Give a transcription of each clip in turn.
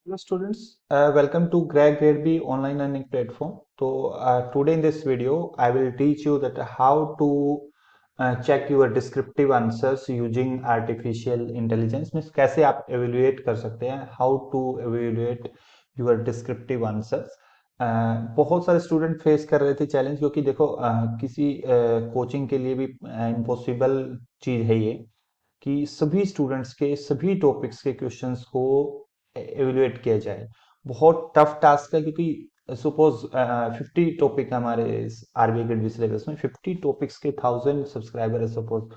Hello students, welcome to Grade B online learning platform. So today in this video, I will teach you that how to check your descriptive answers using artificial intelligence. Means कैसे आप evaluate कर सकते हैं, how to evaluate your descriptive answers. बहुत सारे student face कर रहे थे चैलेंज क्योंकि देखो किसी कोचिंग के लिए भी इम्पॉसिबल चीज है ये कि सभी स्टूडेंट्स के सभी टॉपिक्स के क्वेश्चंस को एवेल्युएट किया जाए। बहुत टफ टास्क है क्योंकि सपोज 50 टॉपिक हमारे आरबीआई ग्रेड सिलेबस में 50 टॉपिक्स के 1000 सब्सक्राइबर है सपोज।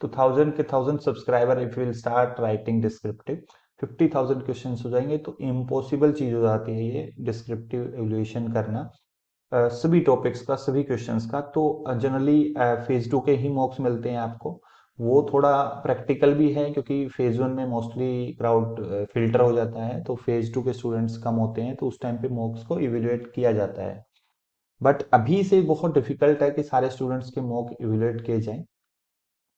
तो 1000 के 1000 subscriber if will start writing descriptive 50,000 question हो जाएंगे तो इम्पॉसिबल चीज हो जाती है ये डिस्क्रिप्टिव एवेल्युएशन करना सभी टॉपिक्स का सभी क्वेश्चंस का। तो जनरली फेज 2 के ही मॉक्स मिलते हैं आपको। वो थोड़ा प्रैक्टिकल भी है क्योंकि फेज 1 में मोस्टली क्राउड फिल्टर हो जाता है, तो फेज 2 के स्टूडेंट्स कम होते हैं तो उस टाइम पे मॉक्स को इवेल्युएट किया जाता है। बट अभी से बहुत डिफिकल्ट है कि सारे स्टूडेंट्स के मॉक इवेल्युएट किए जाएं,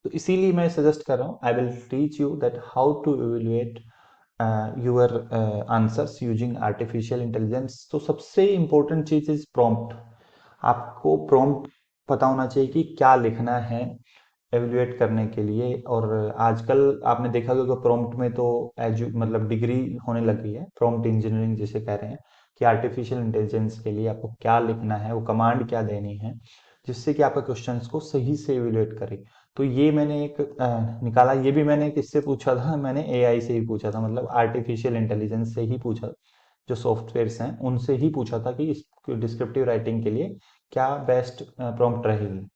तो इसीलिए मैं सजेस्ट कर रहा हूँ I will teach you that how to evaluate your answers using artificial intelligence. तो सबसे इंपॉर्टेंट चीज इज प्रॉम्प्ट। आपको प्रॉम्प्ट पता होना चाहिए कि क्या लिखना है एवेल्युएट करने के लिए। और आजकल आपने देखा होगा प्रॉम्प्ट में तो एजु मतलब डिग्री होने लग गई है, प्रॉम्प्ट इंजीनियरिंग जिसे कह रहे हैं कि आर्टिफिशियल इंटेलिजेंस के लिए आपको क्या लिखना है, वो कमांड क्या देनी है जिससे कि आपका क्वेश्चंस को सही से एवेल्युएट करे। तो ये मैंने एक निकाला, ये भी मैंने किससे पूछा था, मैंने एआई से ही पूछा था, मतलब आर्टिफिशियल इंटेलिजेंस से ही पूछा। जो सॉफ्टवेयर्स हैं उनसे ही पूछा था कि इस डिस्क्रिप्टिव राइटिंग के लिए क्या बेस्ट प्रॉम्प्ट रहेगी।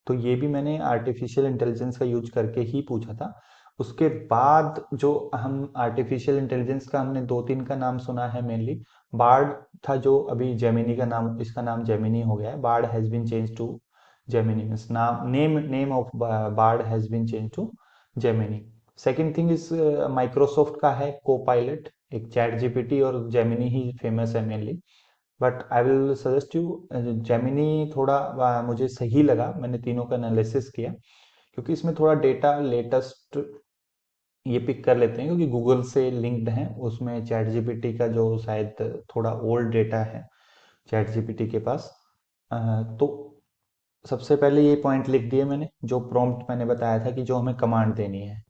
तो ये भी मैंने आर्टिफिशियल इंटेलिजेंस का यूज करके ही पूछा था। उसके बाद जो हम आर्टिफिशियल इंटेलिजेंस का हमने दो तीन का नाम सुना है मेनली, बार्ड था जो अभी जेमिनी का नाम, इसका नाम जेमिनी हो गया है। Bard has been change to Gemini, means नाम name of Bard has been change to Gemini. Second thing is Microsoft का है को पायलट, एक चैट जीपीटी और जेमिनी ही फेमस है mainly. But I will suggest you Gemini, थोड़ा मुझे सही लगा, मैंने तीनों का एनालिसिस किया क्योंकि इसमें थोड़ा डेटा लेटेस्ट ये पिक कर लेते हैं क्योंकि गूगल से लिंक्ड है। उसमें चैट जीपीटी का जो शायद थोड़ा ओल्ड डेटा है चैट जीपीटी के पास। तो सबसे पहले ये पॉइंट लिख दिए मैंने, जो प्रॉम्प्ट मैंने बताया था कि जो हमें कमांड देनी है।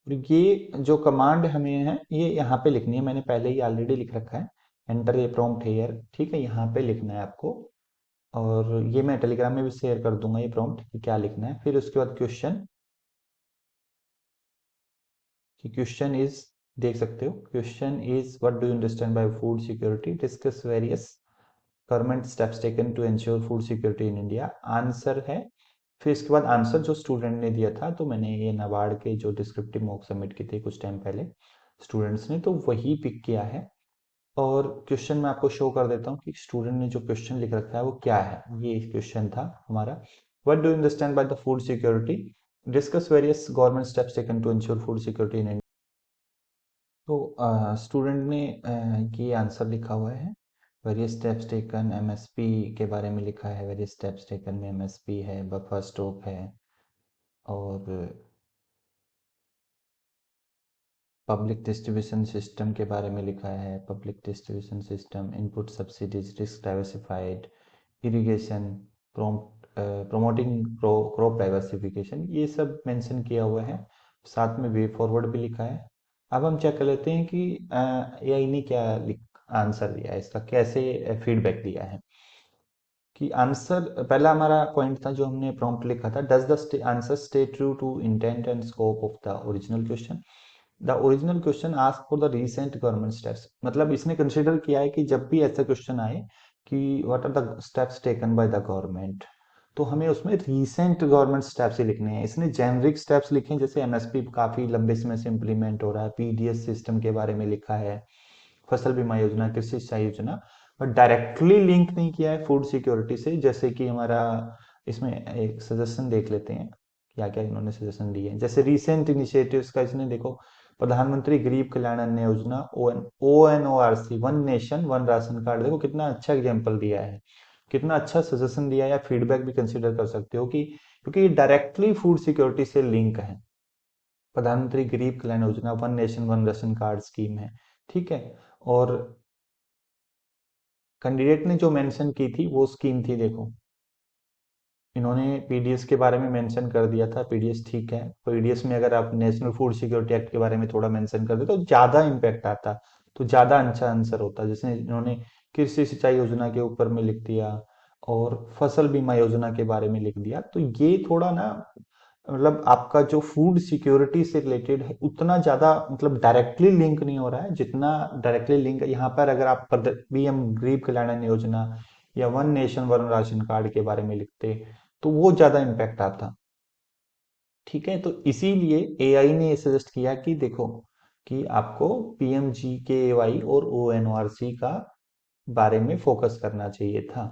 और ये जो कमांड हमें है ये यहाँ पे लिखनी है, मैंने पहले ही ऑलरेडी लिख रखा है, एंटर ए प्रॉम्प्ट हियर, ठीक है, यहाँ पे लिखना है आपको। और ये मैं टेलीग्राम में भी शेयर कर दूंगा ये प्रॉम्प्ट कि क्या लिखना है। फिर उसके बाद क्वेश्चन, कि क्वेश्चन इज, देख सकते हो question is what do you understand by food security, discuss various government steps taken to ensure food security in India, answer है। फिर इसके बाद आंसर जो स्टूडेंट ने दिया था, तो मैंने ये नाबार्ड के जो डिस्क्रिप्टिव मॉक सबमिट की थी कुछ टाइम पहले स्टूडेंट्स ने, तो वही पिक किया है। और क्वेश्चन मैं आपको शो कर देता हूँ कि स्टूडेंट ने जो क्वेश्चन लिख रखा है वो क्या है। ये क्वेश्चन था हमारा, what do you understand by the food security, discuss various government steps taken to ensure food security in India. तो स्टूडेंट ने ये आंसर लिखा हुआ है, वेरियस स्टेप्स टेकन, एमएसपी के बारे में लिखा है, वेरियस स्टेप्स टेकन में एमएसपी है, बफर स्टॉक है, और पब्लिक डिस्ट्रीब्यूशन सिस्टम के बारे में लिखा है, public distribution system, input subsidies, risk diversified, irrigation, promoting crop diversification, ये सब मेंशन किया हुआ है। साथ में वे फॉरवर्ड भी लिखा है। अब हम चेक कर लेते हैं कि एआई ने क्या आंसर दिया है, इसका कैसे फीडबैक दिया है। कि आंसर, पहला हमारा पॉइंट था जो हमने प्रॉम्प्ट लिखा था, does the answer stay true to intent and scope of the original question. The original question ask for the recent government steps, मतलब इसने कंसिडर किया है कि जब भी ऐसा क्वेश्चन आए कि what are the steps taken by the government, तो हमें उसमें रीसेंट गवर्नमेंट स्टेप्स ही लिखने हैं। इसने जेनरिक स्टेप्स लिखे हैं, जैसे एमएसपी काफी लंबे समय से इंप्लीमेंट हो रहा है, पीडीएस सिस्टम के बारे में लिखा है, फसल बीमा योजना, कृषि सिंचाई योजना, और डायरेक्टली लिंक नहीं किया है फूड सिक्योरिटी से। जैसे कि हमारा इसमें एक सजेशन देख लेते हैं क्या क्या इन्होंने सजेशन दिए हैं। जैसे रिसेंट इनिशिएटिव्स का इसने देखो, प्रधानमंत्री गरीब कल्याण अन्न योजना, ONORC, one nation one ration card, देखो कितना अच्छा एग्जाम्पल दिया है, कितना अच्छा सजेशन दिया है, या फीडबैक भी कंसिडर कर सकते हो कि क्योंकि ये डायरेक्टली फूड सिक्योरिटी से लिंक है। प्रधानमंत्री गरीब कल्याण योजना, one nation one ration card scheme है, ठीक है। और कैंडिडेट ने जो मेंशन की थी वो स्कीम थी, देखो इन्होंने पीडीएस के बारे में मेंशन कर दिया था। पीडीएस ठीक है, पीडीएस में अगर आप नेशनल फूड सिक्योरिटी एक्ट के बारे में थोड़ा मेंशन कर दे तो ज्यादा इम्पैक्ट आता, तो ज्यादा अच्छा आंसर होता। जैसे इन्होंने कृषि सिंचाई योजना के ऊपर में लिख दिया और फसल बीमा योजना के बारे में लिख दिया, तो ये थोड़ा ना मतलब आपका जो फूड सिक्योरिटी से रिलेटेड है उतना ज्यादा मतलब डायरेक्टली लिंक नहीं हो रहा है जितना डायरेक्टली लिंक यहाँ पर अगर आप पीएम गरीब कल्याण योजना या one nation one ration card के बारे में लिखते तो वो ज्यादा इम्पैक्ट आता। ठीक है, तो इसीलिए एआई ने ये सजेस्ट किया कि देखो कि आपको पीएमजीकेवाई और ओएनओआरसी का बारे में फोकस करना चाहिए था।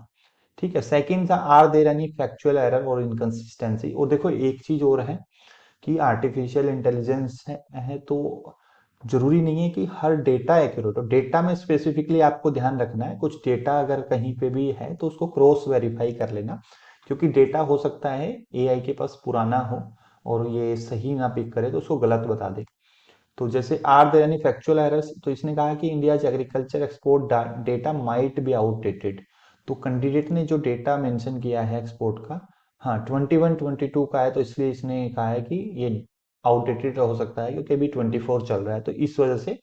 ठीक है, सेकंड था are there any factual error और इनकंसिस्टेंसी। और देखो एक चीज और है कि आर्टिफिशियल इंटेलिजेंस है तो जरूरी नहीं है कि हर डेटा एक्यूरेट हो। डेटा में स्पेसिफिकली आपको ध्यान रखना है, कुछ डेटा अगर कहीं पे भी है तो उसको क्रॉस वेरीफाई कर लेना, क्योंकि डेटा हो सकता है एआई के पास पुराना हो और ये सही ना पिक करे तो उसको गलत बता दे। तो जैसे are there any factual errors, तो इसने कहा कि India's agriculture export data might be outdated. तो कैंडिडेट ने जो डेटा मेंशन किया है एक्सपोर्ट का, हाँ 21-22 का है, तो इसलिए इसने कहा है कि ये आउटडेटेड हो सकता है क्योंकि अभी 24 चल रहा है, तो इस वजह से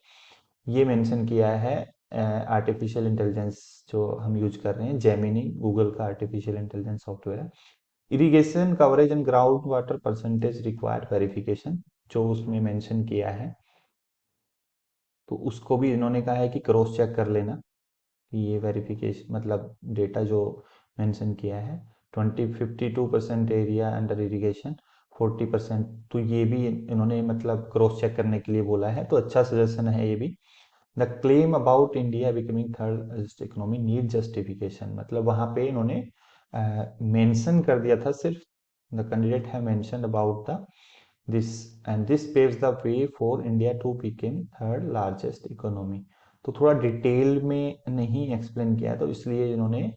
ये मेंशन किया है। आर्टिफिशियल इंटेलिजेंस जो हम यूज कर रहे हैं, जेमिनी गूगल का आर्टिफिशियल इंटेलिजेंस सॉफ्टवेयर है। Irrigation coverage and ground water percentage require verification, जो उसमें मेंशन किया है, तो उसको भी इन्होंने कहा है कि क्रॉस चेक कर लेना कि ये वेरिफिकेशन मतलब डेटा जो मेंशन किया है। 52% एरिया अंडर इरिगेशन, 40%, तो ये भी इन्होंने मतलब क्रॉस चेक करने के लिए बोला है, तो अच्छा सजेशन है ये भी। The claim about India becoming third largest economy need justification, मतलब वहां पे इन्होंने मेंशन कर दिया था सिर्फ, the candidate have mentioned about the this and this paves the way for India to become third largest economy. तो थोड़ा डिटेल में नहीं एक्सप्लेन किया, तो इसलिए इन्होंने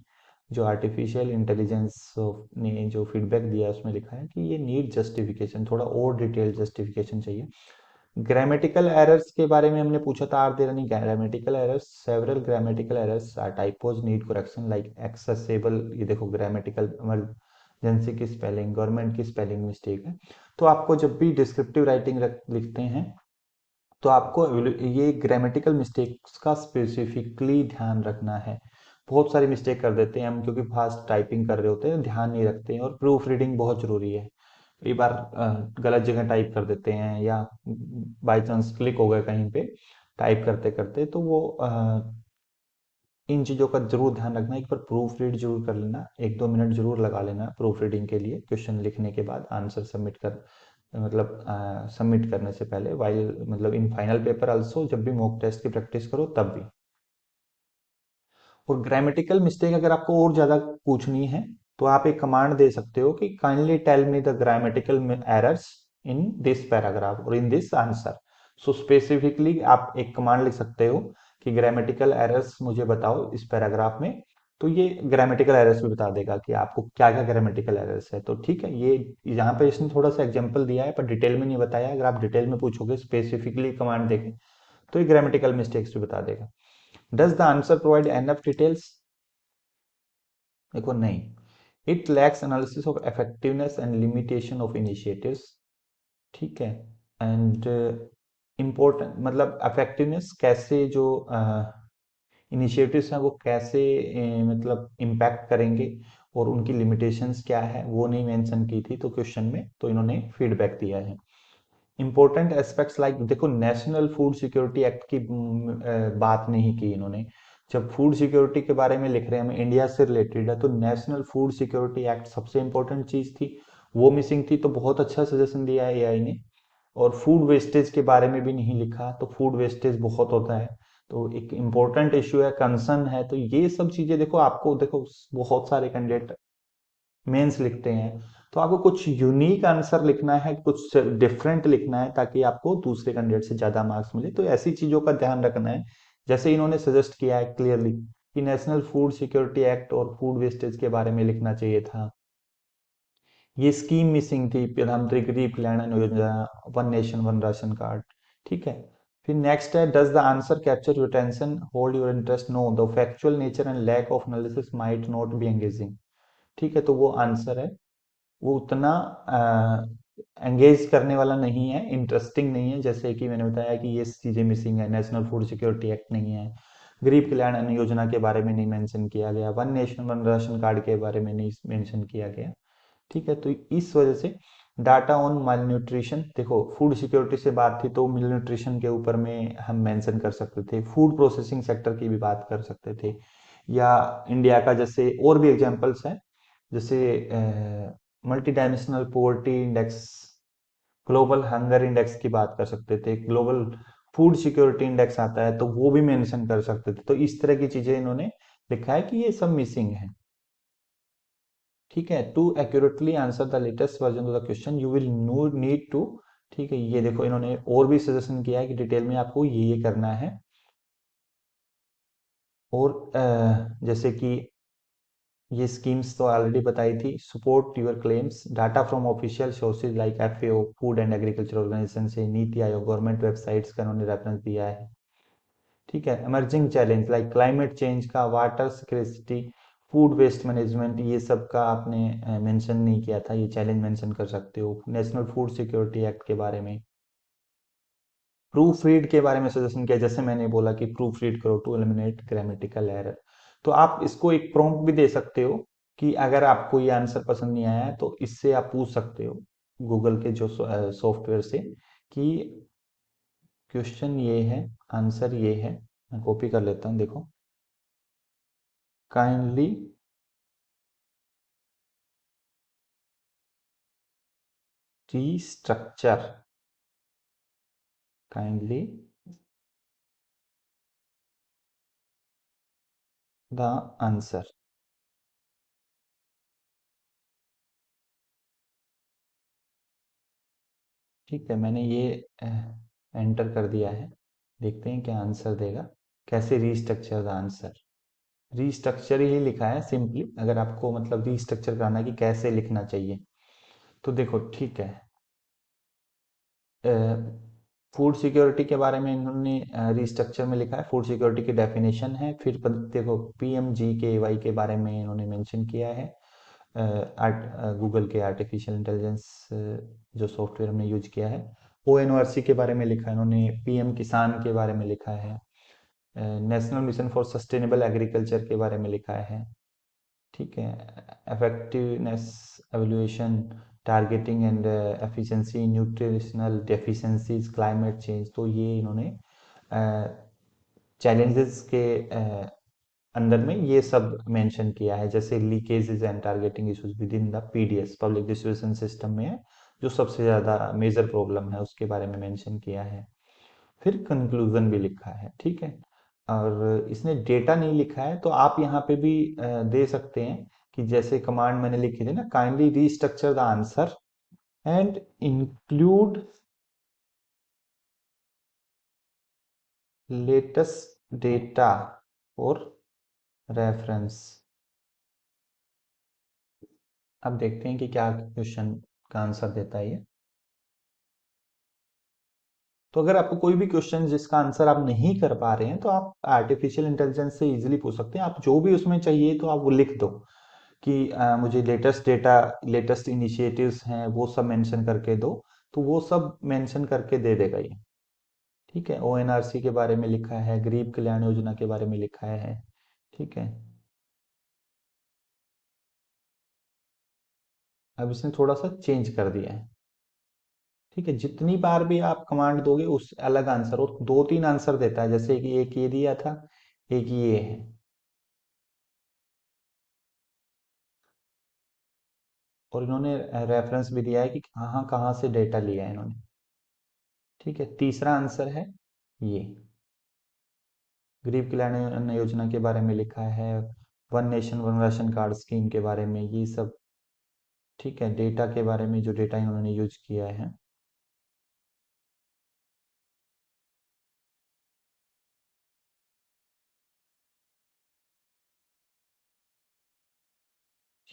जो आर्टिफिशियल इंटेलिजेंस ने जो फीडबैक दिया है उसमें लिखा है कि ये नीड जस्टिफिकेशन, थोड़ा और डिटेल जस्टिफिकेशन चाहिए। ग्रामेटिकल एरर्स के बारे में हमने पूछा था, are there any grammatical errors, several grammatical errors or typos need correction like accessible, ये देखो ग्रामेटिकल इमरजेंसी की स्पेलिंग, गवर्नमेंट की स्पेलिंग मिस्टेक है। तो आपको जब भी डिस्क्रिप्टिव राइटिंग लिखते हैं तो आपको ये ग्रामेटिकल मिस्टेक्स का स्पेसिफिकली ध्यान रखना है। बहुत सारी मिस्टेक कर देते हैं हम क्योंकि फास्ट टाइपिंग कर रहे होते हैं, ध्यान नहीं रखते हैं, और प्रूफ रीडिंग बहुत जरूरी है। कई बार गलत जगह टाइप कर देते हैं या बाय चांस क्लिक हो गए कहीं पे टाइप करते करते, तो वो इन चीज़ों का जरूर ध्यान रखना। एक बार प्रूफ रीड जरूर कर लेना, 1-2 मिनट जरूर लगा लेना प्रूफ रीडिंग के लिए, क्वेश्चन लिखने के बाद आंसर सबमिट कर मतलब सबमिट करने से पहले, वाइल मतलब इन फाइनल पेपर आल्सो, जब भी मॉक टेस्ट की प्रैक्टिस करो तब भी। और ग्रामेटिकल मिस्टेक अगर आपको और ज्यादा पूछनी है तो आप एक कमांड दे सकते हो कि kindly tell me the grammatical errors in this paragraph और in this answer. So specifically आप एक कमांड लिख सकते हो कि ग्रामेटिकल एरर्स मुझे बताओ इस पैराग्राफ में, तो ये ग्रामेटिकल एरर्स भी बता देगा कि आपको क्या क्या ग्रामेटिकल एरर्स है। तो ठीक है, ये यहाँ पे इसने थोड़ा सा एग्जांपल दिया है पर डिटेल में नहीं बताया। अगर आप डिटेल में पूछोगे स्पेसिफिकली कमांड देके तो ये ग्रामेटिकल मिस्टेक्स भी बता देगा। Does the answer provide enough details, देखो नहीं, it lacks analysis of effectiveness and limitation of initiatives. ठीक है, एंड इम्पोर्टेंट मतलब इफेक्टिवनेस कैसे जो इनिशिएटिव्स हैं वो कैसे मतलब इम्पैक्ट करेंगे और उनकी लिमिटेशंस क्या है वो नहीं मेंशन की थी तो क्वेश्चन में, तो इन्होंने फीडबैक दिया है। इंपॉर्टेंट एस्पेक्ट्स लाइक, देखो नेशनल फूड सिक्योरिटी एक्ट की बात नहीं की इन्होंने। जब फूड सिक्योरिटी के बारे में लिख रहे हैं, हम इंडिया से रिलेटेड है, तो नेशनल फूड सिक्योरिटी एक्ट सबसे इंपॉर्टेंट चीज थी, वो मिसिंग थी। तो बहुत अच्छा सजेशन दिया है एआई ने। और फूड वेस्टेज के बारे में भी नहीं लिखा, तो फूड वेस्टेज बहुत होता है, तो एक इम्पोर्टेंट इश्यू है, कंसर्न है। तो ये सब चीजें देखो, आपको देखो बहुत सारे कैंडिडेट मेंस लिखते हैं, तो आपको कुछ यूनिक आंसर लिखना है, कुछ डिफरेंट लिखना है ताकि आपको दूसरे कैंडिडेट से ज्यादा मार्क्स मिले। तो ऐसी चीजों का ध्यान रखना है। जैसे इन्होंने सजेस्ट किया है क्लियरली कि नेशनल फूड सिक्योरिटी एक्ट और फूड वेस्टेज के बारे में लिखना चाहिए था। ये स्कीम मिसिंग थी, प्रधानमंत्री गरीब कल्याण योजना, one nation one ration card. ठीक है, फिर नेक्स्ट है, does the answer capture your attention, hold your interest, no, the factual nature and lack of analysis might not be engaging. ठीक है, तो वो आंसर है, वो उतना एंगेज करने वाला नहीं है, इंटरेस्टिंग नहीं है। जैसे कि मैंने बताया कि ये चीजें मिसिंग है, नेशनल फूड सिक्योरिटी एक्ट नहीं है, गरीब कल्याण अन्न योजना के बारे में नहीं मेंशन किया गया, one nation one ration card के बारे में नहीं मेंशन किया गया। ठीक है, तो इस वजह से डाटा ऑन माल न्यूट्रिशन, देखो फूड सिक्योरिटी से बात थी तो मिल न्यूट्रिशन के ऊपर में हम मेंशन कर सकते थे, फूड प्रोसेसिंग सेक्टर की भी बात कर सकते थे, या इंडिया का जैसे और भी एग्जांपल्स हैं, जैसे multi dimensional poverty index, global hunger index की बात कर सकते थे, ग्लोबल फूड सिक्योरिटी इंडेक्स आता है तो वो भी मेंशन कर सकते थे। तो इस तरह की चीजें इन्होंने लिखा है कि ये सब मिसिंग है। ठीक है, to accurately answer the latest version of the question you will need to, ठीक है, ये देखो इन्होंने और भी सजेशन किया है कि डिटेल में आपको ये करना है। और जैसे कि ये स्कीम्स तो ऑलरेडी बताई थी, support your claims, data from official sources like FAO, food and agriculture organization से, नीति आयोग, गवर्नमेंट वेबसाइट्स का इन्होंने रेफरेंस दिया है। ठीक है, emerging challenge like climate change का, water scarcity, food waste management, ये सब का आपने मेंशन नहीं किया था, ये चैलेंज मेंशन कर सकते हो। नेशनल फूड सिक्योरिटी एक्ट के बारे में, प्रूफ रीड के बारे में सजेशन किया, जैसे मैंने बोला कि प्रूफ रीड करो टू एलिमिनेट ग्रामेटिकल एरर। तो आप इसको एक प्रॉम्प्ट भी दे सकते हो कि अगर आपको ये आंसर पसंद नहीं आया है तो इससे आप पूछ सकते हो गूगल के जो सॉफ्टवेयर से कि क्वेश्चन ये है, आंसर ये है। मैं कॉपी कर लेता हूँ, देखो, kindly restructure, kindly the answer. ठीक है, मैंने ये एंटर कर दिया है, देखते हैं क्या आंसर देगा। कैसे रीस्ट्रक्चर द आंसर, रीस्ट्रक्चर ही लिखा है सिंपली, अगर आपको मतलब रीस्ट्रक्चर करना है कि कैसे लिखना चाहिए। तो देखो, ठीक है, फूड सिक्योरिटी के बारे में इन्होंने रीस्ट्रक्चर में लिखा है, फूड सिक्योरिटी की डेफिनेशन है। फिर देखो, PMGKY के बारे में इन्होंने मेंशन किया है, गूगल के आर्टिफिशियल इंटेलिजेंस जो सॉफ्टवेयर हमने यूज किया है। ONRC के बारे में लिखा है इन्होंने, PM किसान के बारे में लिखा है, national mission for sustainable agriculture के बारे में लिखा है। ठीक है, effectiveness evaluation, targeting and efficiency, nutritional deficiencies, climate change, तो ये इन्होंने चैलेंजेस के अंदर में ये सब मेंशन किया है, जैसे leakages and targeting issues with in the PDS, public distribution system में जो सबसे ज़्यादा मेजर प्रॉब्लम है उसके बारे में मेंशन किया है। फिर कंक्लूजन भी लिखा है। ठीक है, और इसने डेटा नहीं लिखा है, तो आप यहाँ पे भी दे सकते हैं कि जैसे कमांड मैंने लिखी थी ना, kindly restructure the answer and include latest data और रेफरेंस। अब देखते हैं कि क्या क्वेश्चन का आंसर देता है ये। तो अगर आपको कोई भी क्वेश्चन जिसका आंसर आप नहीं कर पा रहे हैं तो आप आर्टिफिशियल इंटेलिजेंस से इजीली पूछ सकते हैं, आप जो भी उसमें चाहिए तो आप वो लिख दो कि मुझे लेटेस्ट डेटा, लेटेस्ट इनिशिएटिव्स हैं वो सब मेंशन करके दो, तो वो सब मेंशन करके दे देगा ये। ठीक है, ONRC के बारे में लिखा है, गरीब कल्याण योजना के बारे में लिखा है। ठीक है, अब इसने थोड़ा सा चेंज कर दिया है। ठीक है, जितनी बार भी आप कमांड दोगे उस अलग आंसर, और दो तीन आंसर देता है, जैसे कि एक ये दिया था, एक ये है। और इन्होंने रेफरेंस भी दिया है कि कहाँ कहाँ से डेटा लिया है इन्होंने। ठीक है, तीसरा आंसर है ये, गरीब कल्याण अन्न योजना के बारे में लिखा है, one nation one ration card scheme के बारे में, ये सब। ठीक है, डेटा के बारे में जो डेटा इन्होंने यूज किया है।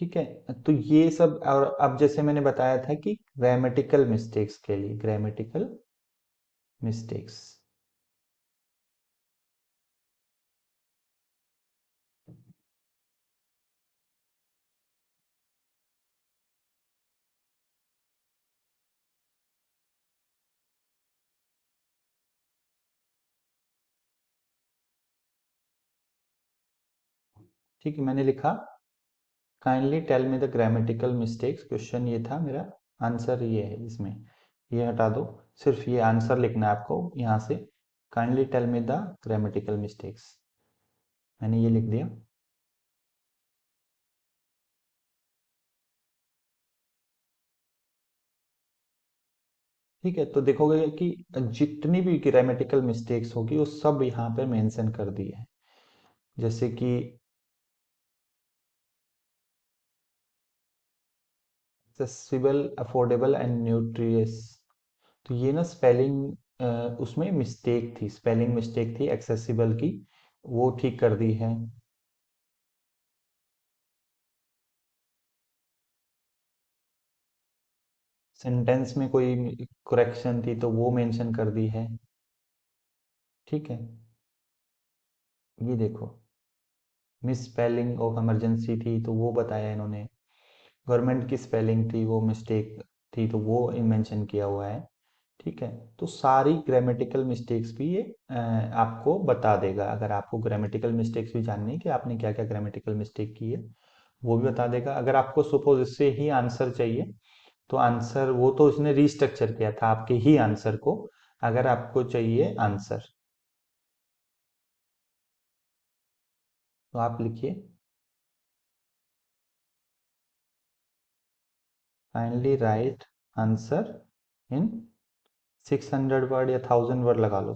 ठीक है, तो ये सब, और अब जैसे मैंने बताया था कि ग्रामेटिकल मिस्टेक्स के लिए, ग्रामेटिकल मिस्टेक्स, ठीक है, मैंने लिखा kindly tell me the grammatical mistakes, question ये था मेरा, आंसर ये है इसमें, ये हटा दो, सिर्फ ये आंसर लिखना है आपको यहाँ से, kindly tell me the grammatical mistakes, मैंने ये लिख दिया। ठीक है, तो देखोगे कि जितनी भी ग्रामेटिकल मिस्टेक्स होगी वो सब यहाँ पे मेंशन कर दी है, जैसे कि एक्सेसिबल, अफोर्डेबल एंड न्यूट्रियस, तो ये ना स्पेलिंग उसमें मिस्टेक थी, स्पेलिंग मिस्टेक थी एक्सेसिबल की, वो ठीक कर दी है। सेंटेंस में कोई करेक्शन थी तो वो मेंशन कर दी है। ठीक है, ये देखो, मिस स्पेलिंग ऑफ इमरजेंसी थी तो वो बताया इन्होंने, गवर्नमेंट की स्पेलिंग थी वो मिस्टेक थी तो वो मेंशन किया हुआ है। ठीक है, तो सारी ग्रामेटिकल मिस्टेक्स भी ये आपको बता देगा, अगर आपको ग्रामेटिकल मिस्टेक्स भी जाननी है कि आपने क्या क्या ग्रामेटिकल मिस्टेक की है, वो भी बता देगा। अगर आपको सपोज इससे ही आंसर चाहिए, तो आंसर वो तो उसने रीस्ट्रक्चर किया था आपके ही आंसर को, अगर आपको चाहिए आंसर तो आप लिखिए kindly right answer in 600 word या 1000 वर्ड लगा लो,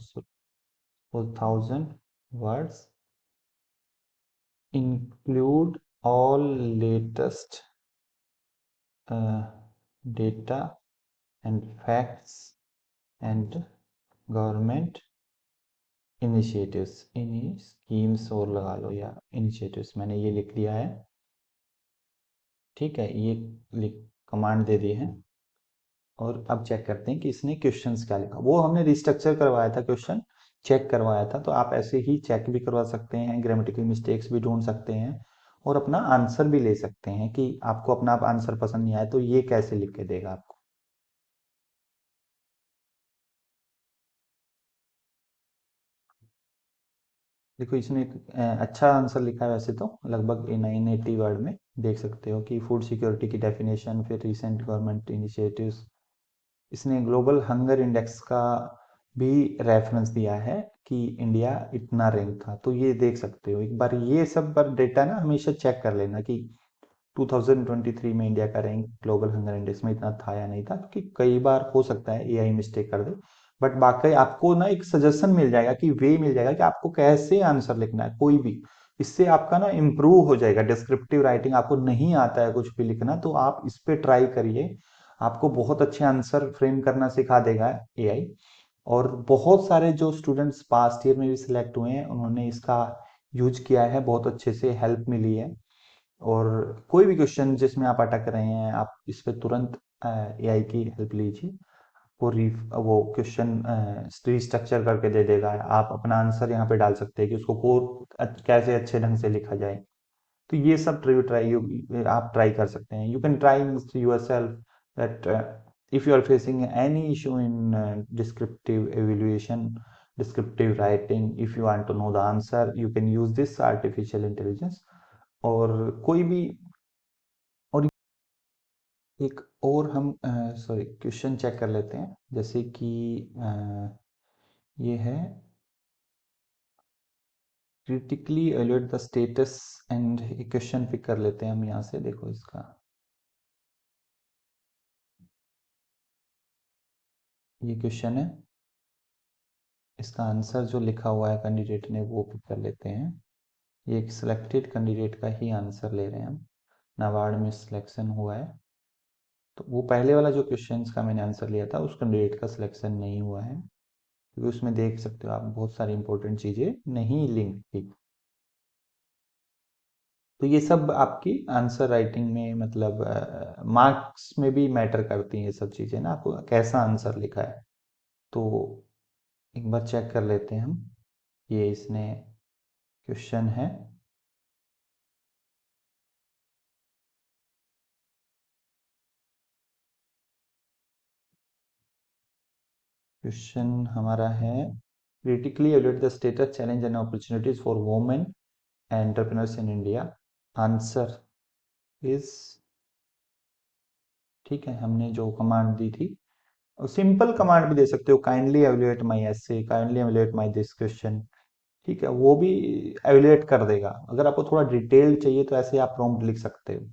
वो 1000 words, include all latest data and facts and government initiatives, in schemes और लगा लो, या इनिशिएटिव्स, मैंने ये लिख दिया है। ठीक है, ये लिख कमांड दे दी है। और अब चेक करते हैं कि इसने क्वेश्चंस क्या लिखा, वो हमने रिस्ट्रक्चर करवाया था क्वेश्चन, चेक करवाया था, तो आप ऐसे ही चेक भी करवा सकते हैं, ग्रामेटिकल मिस्टेक्स भी ढूंढ सकते हैं, और अपना आंसर भी ले सकते हैं कि आपको अपना आंसर पसंद नहीं आए तो ये कैसे लिख के देगा आपको। देखो इसने एक अच्छा आंसर लिखा है वैसे तो, लगभग 980 वर्ड में, देख सकते हो कि फूड सिक्योरिटी की डेफिनेशन, फिर रिसेंट गवर्नमेंट इनिशिएटिव्स, इसने ग्लोबल हंगर इंडेक्स का भी रेफरेंस दिया है कि इंडिया इतना रैंक था, तो ये देख सकते हो एक बार, ये सब पर डेटा ना हमेशा चेक कर लेना कि 2023 में इंडिया का रैंक ग्लोबल हंगर इंडेक्स में इतना था या नहीं था, क्योंकि कई बार हो सकता है एआई मिस्टेक कर दे, बट बाकी आपको ना एक सजेशन मिल जाएगा कि वे मिल जाएगा कि आपको कैसे आंसर लिखना है कोई भी, इससे आपका ना इम्प्रूव हो जाएगा डिस्क्रिप्टिव राइटिंग। आपको नहीं आता है कुछ भी लिखना तो आप इस पे ट्राई करिए, आपको बहुत अच्छे आंसर फ्रेम करना सिखा देगा एआई। और बहुत सारे जो स्टूडेंट्स पास्ट ईयर में भी सिलेक्ट हुए हैं उन्होंने इसका यूज किया है, बहुत अच्छे से हेल्प मिली है। और कोई भी क्वेश्चन जिसमें आप अटक रहे हैं, आप इस पे तुरंत एआई की हेल्प लीजिए, वो क्वेश्चन रिस्ट्रक्चर करके दे देगा, आप अपना आंसर यहाँ पे डाल सकते हैं कि उसको कैसे अच्छे ढंग से लिखा जाए। तो ये सब आप ट्राई कर सकते हैं, you can try your self that if you are facing any issue in descriptive evaluation, descriptive writing, if you want to know the answer, you can use this artificial intelligence। और कोई भी, और एक और हम सॉरी क्वेश्चन चेक कर लेते हैं, जैसे कि ये है critically evaluate the status and, question pick कर लेते हैं हम यहाँ से, देखो इसका ये क्वेश्चन है, इसका आंसर जो लिखा हुआ है कैंडिडेट ने वो पिक कर लेते हैं। ये एक सिलेक्टेड कैंडिडेट का ही आंसर ले रहे हैं हम, नाबार्ड में सिलेक्शन हुआ है, तो वो पहले वाला जो क्वेश्चन का मैंने आंसर लिया था उस कैंडिडेट का सिलेक्शन नहीं हुआ है, क्योंकि उसमें देख सकते हो आप बहुत सारी इंपॉर्टेंट चीज़ें नहीं लिंक थी। तो ये सब आपकी आंसर राइटिंग में, मतलब मार्क्स में भी मैटर करती हैं ये सब चीज़ें ना, आपको कैसा आंसर लिखा है। तो एक बार चेक कर लेते हैं हम, ये इसने क्वेश्चन है, क्वेश्चन हमारा है critically evaluate the status challenge and opportunities for women entrepreneurs in India, answer is, ठीक है, हमने जो कमांड दी थी, सिंपल कमांड भी दे सकते हो, kindly evaluate my essay, kindly evaluate my this question, ठीक है, वो भी एवेल्युएट कर देगा। अगर आपको थोड़ा डिटेल्ड चाहिए तो ऐसे आप प्रॉम्प्ट लिख सकते हो।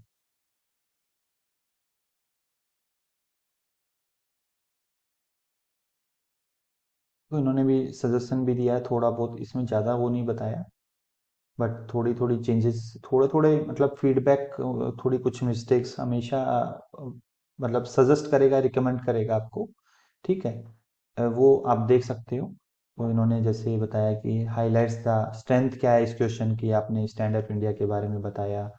तो इन्होंने भी सजेशन भी दिया है थोड़ा बहुत, इसमें ज़्यादा वो नहीं बताया, बट थोड़ी थोड़ी चेंजेस, थोड़े थोड़े मतलब फीडबैक, थोड़ी कुछ मिस्टेक्स हमेशा मतलब सजेस्ट करेगा, रिकमेंड करेगा आपको, ठीक है। वो आप देख सकते हो। वो इन्होंने जैसे बताया कि हाईलाइट्स द स्ट्रेंथ क्या है इस क्वेश्चन की, आपने स्टैंड अप इंडिया के बारे में बताया।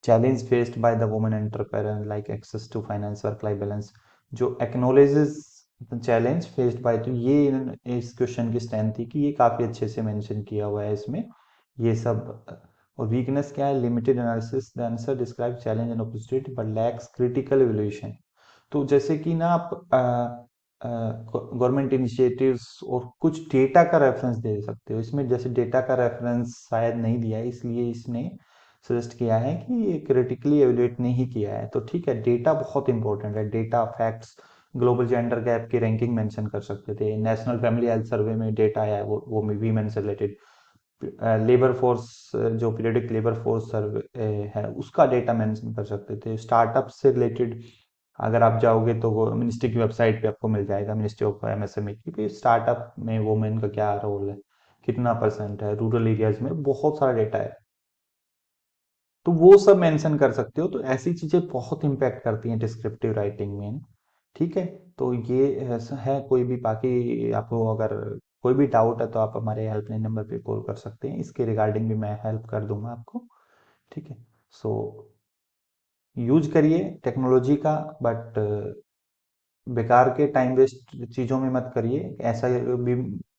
Challenge faced by the women entrepreneur like access to finance, work life balance, जो एक्नोलेजेस चैलेंज फेस्ड बाय, तो ये इस क्वेश्चन की स्ट्रेंथ थी कि ये काफी अच्छे से मेंशन किया हुआ है इसमें ये सब। और वीकनेस क्या है, limited analysis, the answer describe challenge and opportunity but lakhs critical evaluation. तो जैसे कि ना आप गवर्नमेंट इनिशिएटिव्स और कुछ डेटा का रेफरेंस दे सकते हो इसमें, जैसे डेटा का रेफरेंस शायद नहीं दिया है, इसलिए इसने सजेस्ट किया है कि ये क्रिटिकली एवेल्युएट नहीं किया है। तो ठीक है, डेटा बहुत इंपॉर्टेंट है, data facts, global gender gap की रैंकिंग मेंशन कर सकते थे, नेशनल फैमिली हेल्थ सर्वे में डेटा आया है, वो वीमेन से रिलेटेड, लेबर फोर्स, जो पीरियडिक लेबर फोर्स सर्वे है उसका डेटा मेंशन कर सकते थे, स्टार्टअप से रिलेटेड अगर आप जाओगे तो वो मिनिस्ट्री की वेबसाइट पे आपको मिल जाएगा, मिनिस्ट्री ऑफ एमएसएमई की भी, स्टार्टअप में वुमेन का क्या रोल है, कितना परसेंट है, रूरल एरियाज में बहुत सारा डेटा है, तो वो सब मेंशन कर सकते हो। तो ऐसी चीजें बहुत इंपैक्ट करती हैं डिस्क्रिप्टिव राइटिंग में, ठीक है। तो ये ऐसा है, कोई भी बाकी आपको अगर कोई भी डाउट है तो आप हमारे हेल्पलाइन नंबर पे कॉल कर सकते हैं, इसके रिगार्डिंग भी मैं हेल्प कर दूंगा आपको, ठीक है। सो यूज करिए टेक्नोलॉजी का, बट बेकार के टाइम वेस्ट चीजों में मत करिए ऐसा भी।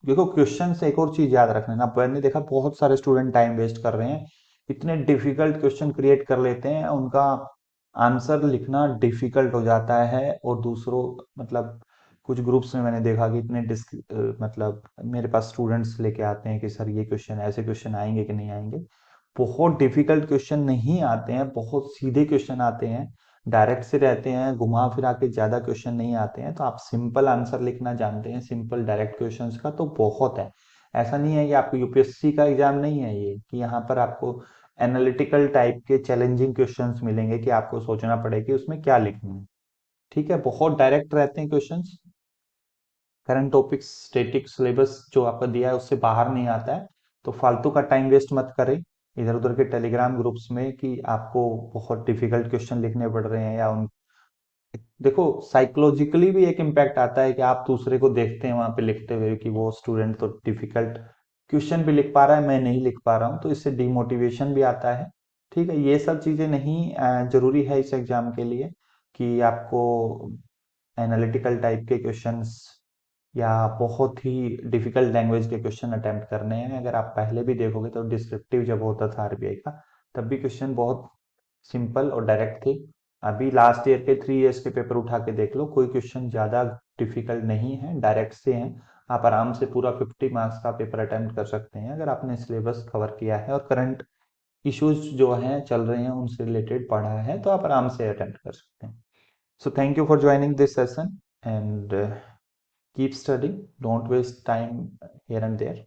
देखो क्वेश्चन से एक और चीज याद रखना ना, मैंने देखा बहुत सारे स्टूडेंट टाइम वेस्ट कर रहे हैं, इतने डिफिकल्ट क्वेश्चन क्रिएट कर लेते हैं, उनका आंसर लिखना डिफिकल्ट हो जाता है, और दूसरों मतलब कुछ ग्रुप्स में मैंने देखा कि इतने मतलब मेरे पास स्टूडेंट्स लेके आते हैं कि सर ये क्वेश्चन, ऐसे क्वेश्चन आएंगे कि नहीं आएंगे, बहुत डिफिकल्ट क्वेश्चन नहीं आते हैं, बहुत सीधे क्वेश्चन आते हैं, डायरेक्ट से रहते हैं, घुमा फिरा के ज्यादा क्वेश्चन नहीं आते हैं। तो आप सिंपल आंसर लिखना जानते हैं सिंपल डायरेक्ट क्वेश्चंस का तो बहुत है। ऐसा नहीं है कि आपको यूपीएससी का एग्जाम नहीं है ये, कि यहाँ पर आपको एनालिटिकल टाइप के चैलेंजिंग क्वेश्चंस मिलेंगे कि आपको सोचना पड़े कि उसमें क्या लिखना है, ठीक है। बहुत डायरेक्ट रहते हैं questions, current topics, static syllabus जो आपका दिया है उससे बाहर नहीं आता है। तो फालतू का टाइम वेस्ट मत करें इधर उधर के टेलीग्राम ग्रुप्स में कि आपको बहुत डिफिकल्ट क्वेश्चन लिखने पड़ रहे हैं, या उन, देखो साइकोलॉजिकली भी एक इम्पैक्ट आता है कि आप दूसरे को देखते हैं वहां पे लिखते हुए कि वो स्टूडेंट तो डिफिकल्ट क्वेश्चन भी लिख पा रहा है, मैं नहीं लिख पा रहा हूँ, तो इससे डिमोटिवेशन भी आता है, ठीक है। ये सब चीजें नहीं जरूरी है इस एग्जाम के लिए कि आपको एनालिटिकल टाइप के क्वेश्चंस या बहुत ही डिफिकल्ट लैंग्वेज के क्वेश्चन अटेम्प्ट करने हैं। अगर आप पहले भी देखोगे तो डिस्क्रिप्टिव जब होता था आरबीआई का, तब भी क्वेश्चन बहुत सिंपल और डायरेक्ट थे। अभी लास्ट ईयर के 3 इयर्स के पेपर उठा के देख लो, कोई क्वेश्चन ज्यादा डिफिकल्ट नहीं है, डायरेक्ट से हैं। आप आराम से पूरा 50 मार्क्स का पेपर अटेम्प्ट कर सकते हैं अगर आपने सिलेबस कवर किया है और करंट इश्यूज जो हैं चल रहे हैं उनसे रिलेटेड पढ़ा है, तो आप आराम से अटेम्प्ट कर सकते हैं। So thank you for joining this session, and keep studying. Don't waste time here and there.